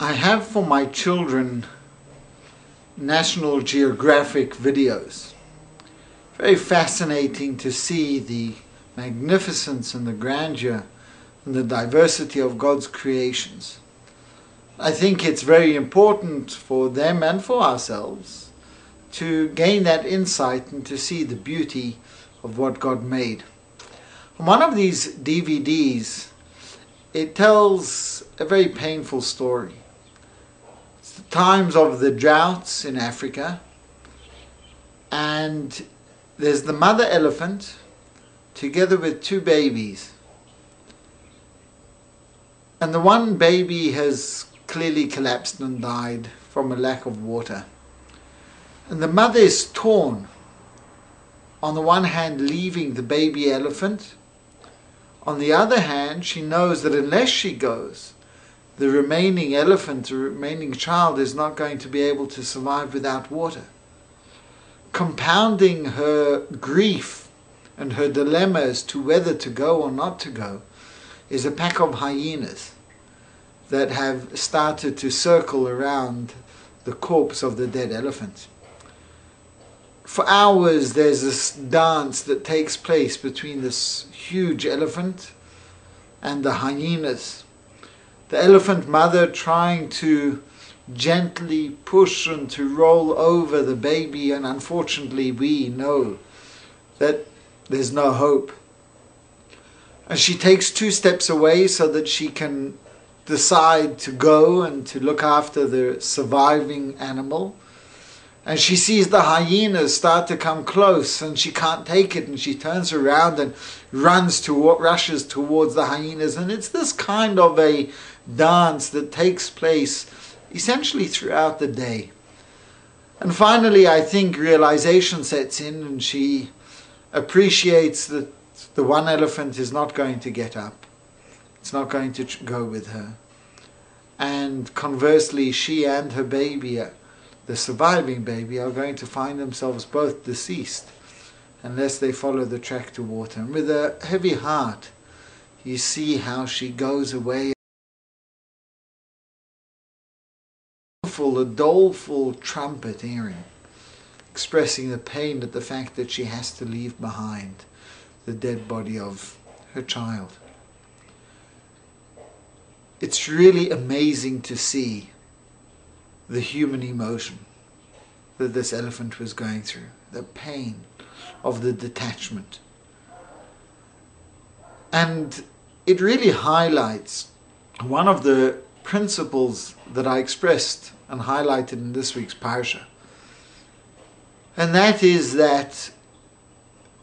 I have for my children National Geographic videos. Very fascinating to see the magnificence and the grandeur and the diversity of God's creations. I think it's very important for them and for ourselves to gain that insight and to see the beauty of what God made. On one of these DVDs, it tells a very painful story. It's the times of the droughts in Africa, and there's the mother elephant together with two babies. And the one baby has clearly collapsed and died from a lack of water. And the mother is torn, on the one hand leaving the baby elephant. On the other hand, she knows that unless she goes, the remaining elephant, the remaining child, is not going to be able to survive without water. Compounding her grief and her dilemma as to whether to go or not to go is a pack of hyenas that have started to circle around the corpse of the dead elephant. For hours there's this dance that takes place between this huge elephant and the hyenas. The elephant mother trying to gently push and to roll over the baby, and unfortunately we know that there's no hope. And she takes 2 steps away so that she can decide to go and to look after the surviving animal. And she sees the hyenas start to come close and she can't take it, and she turns around and rushes towards the hyenas. And it's this kind of a dance that takes place essentially throughout the day. And finally, I think realization sets in, and she appreciates that the one elephant is not going to get up. It's not going to go with her. And conversely, she and her baby, the surviving baby, are going to find themselves both deceased unless they follow the track to water. And with a heavy heart, you see how she goes away. A doleful trumpet hearing, expressing the pain at the fact that she has to leave behind the dead body of her child. It's really amazing to see the human emotion that this elephant was going through, the pain of the detachment. And it really highlights one of the principles that I expressed and highlighted in this week's parsha. And that is that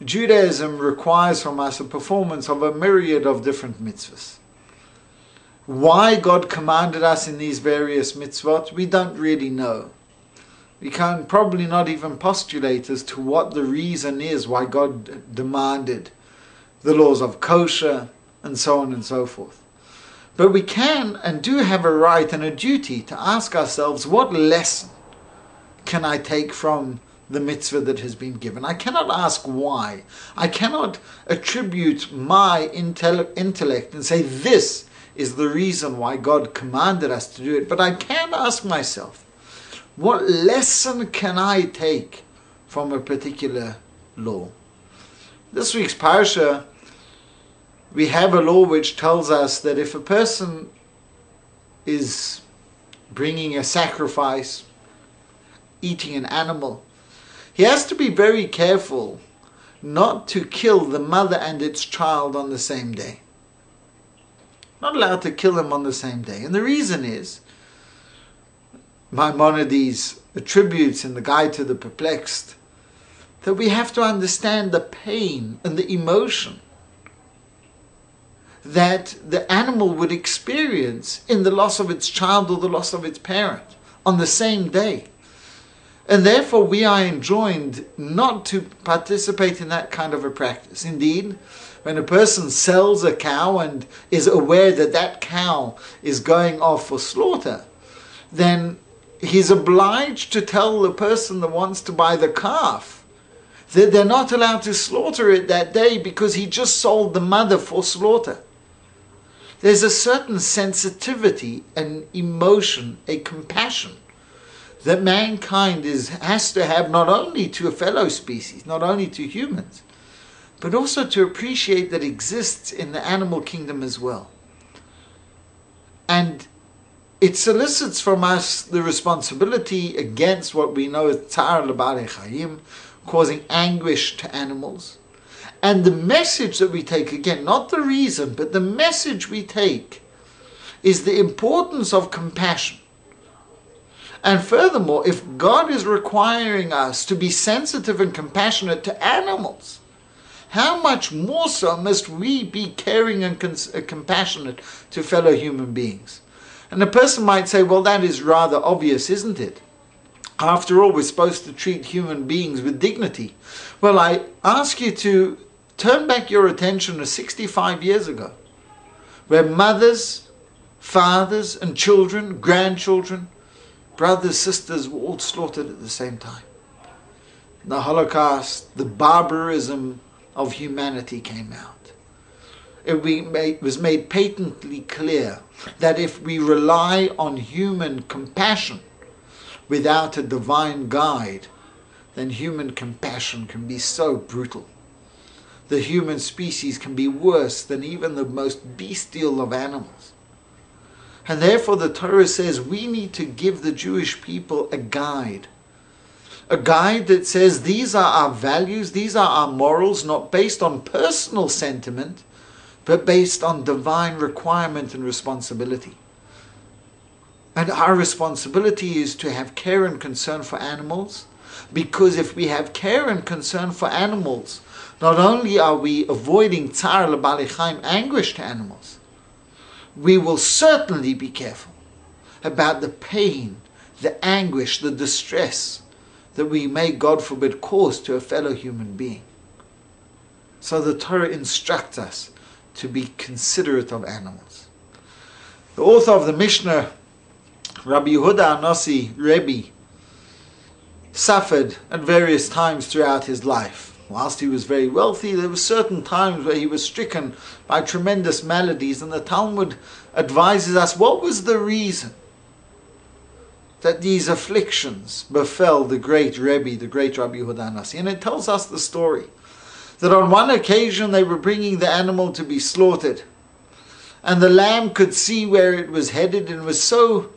Judaism requires from us a performance of a myriad of different mitzvahs. Why God commanded us in these various mitzvot, we don't really know. We can probably not even postulate as to what the reason is why God demanded the laws of kosher and so on and so forth. But we can and do have a right and a duty to ask ourselves, what lesson can I take from the mitzvah that has been given? I cannot ask why. I cannot attribute my intellect and say this is the reason why God commanded us to do it. But I can ask myself, what lesson can I take from a particular law? This week's parsha, we have a law which tells us that if a person is bringing a sacrifice, eating an animal, he has to be very careful not to kill the mother and its child on the same day. Not allowed to kill them on the same day. And the reason is, Maimonides attributes in the Guide to the Perplexed, that we have to understand the pain and the emotion that the animal would experience in the loss of its child or the loss of its parent on the same day. And therefore we are enjoined not to participate in that kind of a practice. Indeed, when a person sells a cow and is aware that that cow is going off for slaughter, then he's obliged to tell the person that wants to buy the calf that they're not allowed to slaughter it that day because he just sold the mother for slaughter. There's a certain sensitivity, an emotion, a compassion that mankind has to have, not only to a fellow species, not only to humans, but also to appreciate that exists in the animal kingdom as well. And it solicits from us the responsibility against what we know as tzar l'balei chayim, causing anguish to animals. And the message that we take, again, not the reason, but the message we take, is the importance of compassion. And furthermore, if God is requiring us to be sensitive and compassionate to animals, how much more so must we be caring and compassionate to fellow human beings? And a person might say, well, that is rather obvious, isn't it? After all, we're supposed to treat human beings with dignity. Well, I ask you to turn back your attention to 65 years ago, where mothers, fathers, and children, grandchildren, brothers, sisters were all slaughtered at the same time. The Holocaust, the barbarism of humanity came out. It was made patently clear that if we rely on human compassion without a divine guide, then human compassion can be so brutal. The human species can be worse than even the most bestial of animals. And therefore the Torah says we need to give the Jewish people a guide that says these are our values, these are our morals, not based on personal sentiment, but based on divine requirement and responsibility. And our responsibility is to have care and concern for animals, because if we have care and concern for animals, not only are we avoiding tzar l'balei chayim, anguish to animals, we will certainly be careful about the pain, the anguish, the distress that we may, God forbid, cause to a fellow human being. So the Torah instructs us to be considerate of animals. The author of the Mishnah, Rabbi Yehuda Anasi, Rabbi, suffered at various times throughout his life. Whilst he was very wealthy, there were certain times where he was stricken by tremendous maladies, and the Talmud advises us what was the reason that these afflictions befell the great Rabbi, the great Rabbi Yehuda Anasi. And it tells us the story that on one occasion they were bringing the animal to be slaughtered, and the lamb could see where it was headed and was so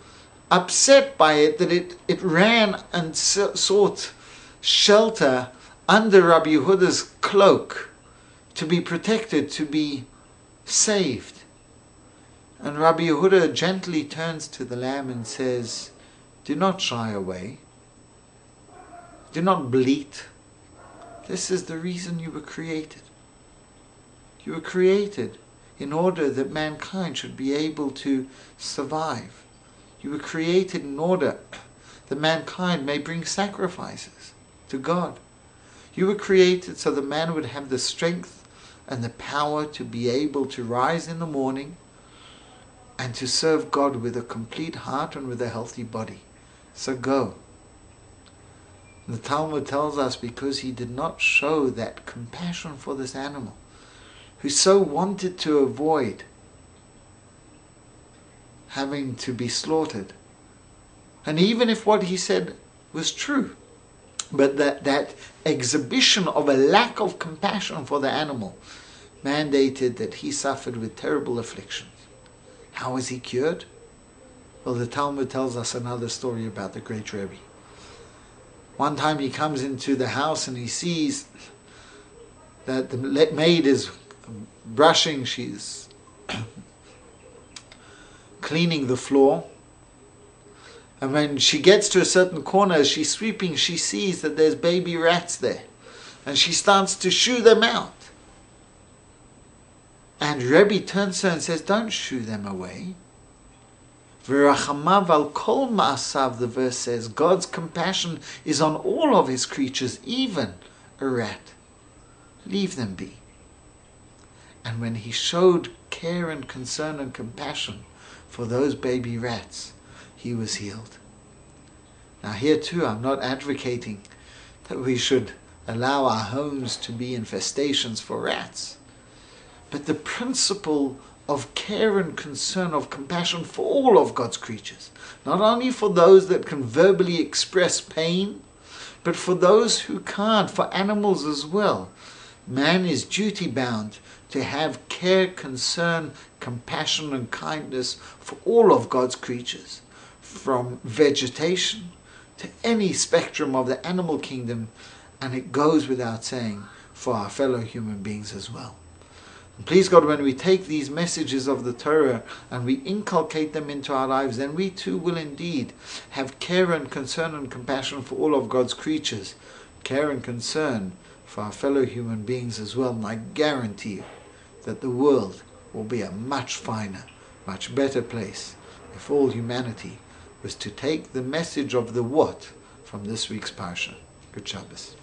upset by it that it ran and sought shelter under Rabbi Yehuda's cloak to be protected, to be saved. And Rabbi Yehuda gently turns to the lamb and says, do not shy away. Do not bleat. This is the reason you were created. You were created in order that mankind should be able to survive. You were created in order that mankind may bring sacrifices to God. You were created so that man would have the strength and the power to be able to rise in the morning and to serve God with a complete heart and with a healthy body. So go. The Talmud tells us because he did not show that compassion for this animal, who so wanted to avoid having to be slaughtered. And even if what he said was true, but that exhibition of a lack of compassion for the animal mandated that he suffered with terrible afflictions. How was he cured? Well, the Talmud tells us another story about the great Rabbi. One time he comes into the house and he sees that the maid is brushing, she's cleaning the floor. And when she gets to a certain corner, as she's sweeping, she sees that there's baby rats there. And she starts to shoo them out. And Rabbi turns to her and says, don't shoo them away. V'rachamav al kol ma'asav, the verse says, God's compassion is on all of his creatures, even a rat. Leave them be. And when he showed care and concern and compassion for those baby rats, he was healed. Now here too, I'm not advocating that we should allow our homes to be infestations for rats. But the principle of care and concern, of compassion for all of God's creatures. Not only for those that can verbally express pain, but for those who can't, for animals as well. Man is duty-bound to have care, concern, compassion and kindness for all of God's creatures, from vegetation to any spectrum of the animal kingdom, and it goes without saying for our fellow human beings as well. And please God, when we take these messages of the Torah and we inculcate them into our lives, then we too will indeed have care and concern and compassion for all of God's creatures, care and concern for our fellow human beings as well. And I guarantee you that the world will be a much finer, much better place if all humanity was to take the message of the what from this week's Parsha. Good Shabbos.